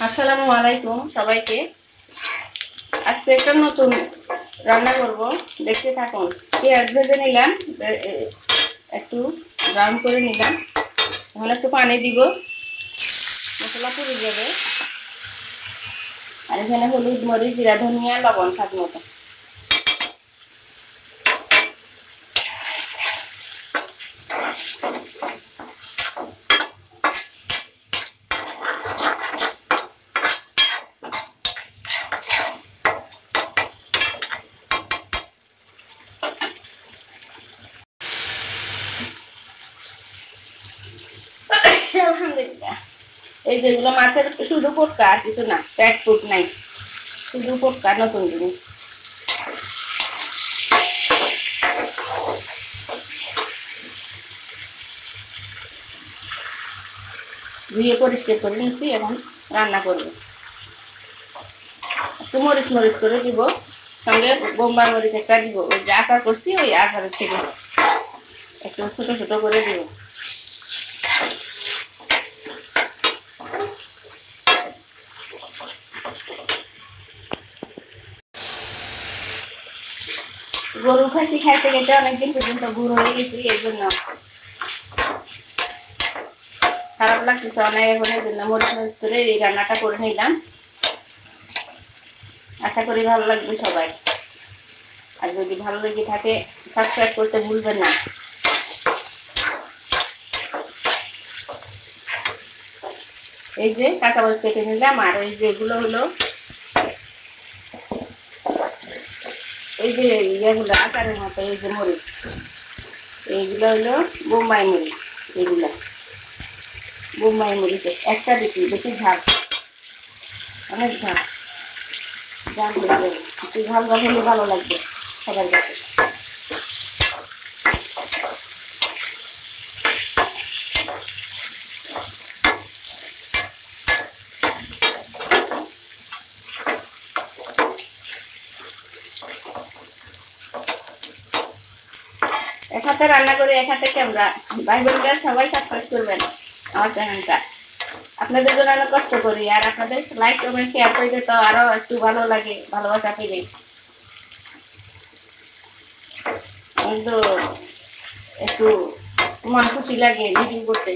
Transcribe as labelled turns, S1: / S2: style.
S1: আসসালামু আলাইকুম সবাইকে। আজকে একটা নতুন রান্না করব, দেখতে থাকুন। পেঁয়াজ ভেজে নিলাম, একটু ব্রাউন করে নিলাম। এখন একটু পানি দিব, মশলা পুড়ে যাবে। আর এখানে হলুদ, মরিচ, জিরা, ধনিয়া, লবণ স্বাদ মতো। আলহামদুলিল্লাহ। এই যেগুলো মাছের শুধু পোটকা, আর কিছু না, পেট ফুট নাই, শুধু পোটকা, নতুন জিনিস। ধুয়ে পরিষ্কার করে নিচ্ছি, এখন রান্না করবো। একটু মরিচ মরিচ করে দিব, সঙ্গে বোম্বাই মরিচ একটা দিব। ওই যে আচার করছি ওই আচারের থেকে একটু ছোট ছোট করে দিব। গরু খাসি খাইতে খেতে অনেকদিন পর্যন্ত গুঁড়ো হয়ে গেছি, এই জন্য খারাপ লাগতেছে অনেক। এখন এই জন্য মরিচ মরিচ করে এই রান্নাটা করে নিলাম। আশা করি ভালো লাগবে সবাই। আর যদি ভালো লেগে থাকে সাবস্ক্রাইব করতে ভুলবেন না। এই যে কাঁচা মরিচ কেটে নিলাম, আর এই যে এগুলো হলো এই যে ইয়েগুলো আচারের মতো, এই যে মরিচ, এইগুলো হলো বোম্বাই মরিচ। এগুলো বোম্বাই মরিচ একটা বেশি বেশি ঝাল, অনেক ঝাল। ঝাল হয়ে একটু ঝাল ঝাল হলে ভালো লাগবে সবার কাছে। এক হাতে রান্না করে এক হাতে ক্যামেরা। ভাই বোনরা সবাই সাবস্ক্রাইব করবেন আমার চ্যানেলটা। আপনাদের জন্য অনেক কষ্ট করি, আর আপনাদের লাইক কমেন্ট শেয়ার করতে তো আরো একটু ভালো লাগে, ভালোবাসা পেলে। কিন্তু একটু মন খুশি লাগে ভিডিও করতে।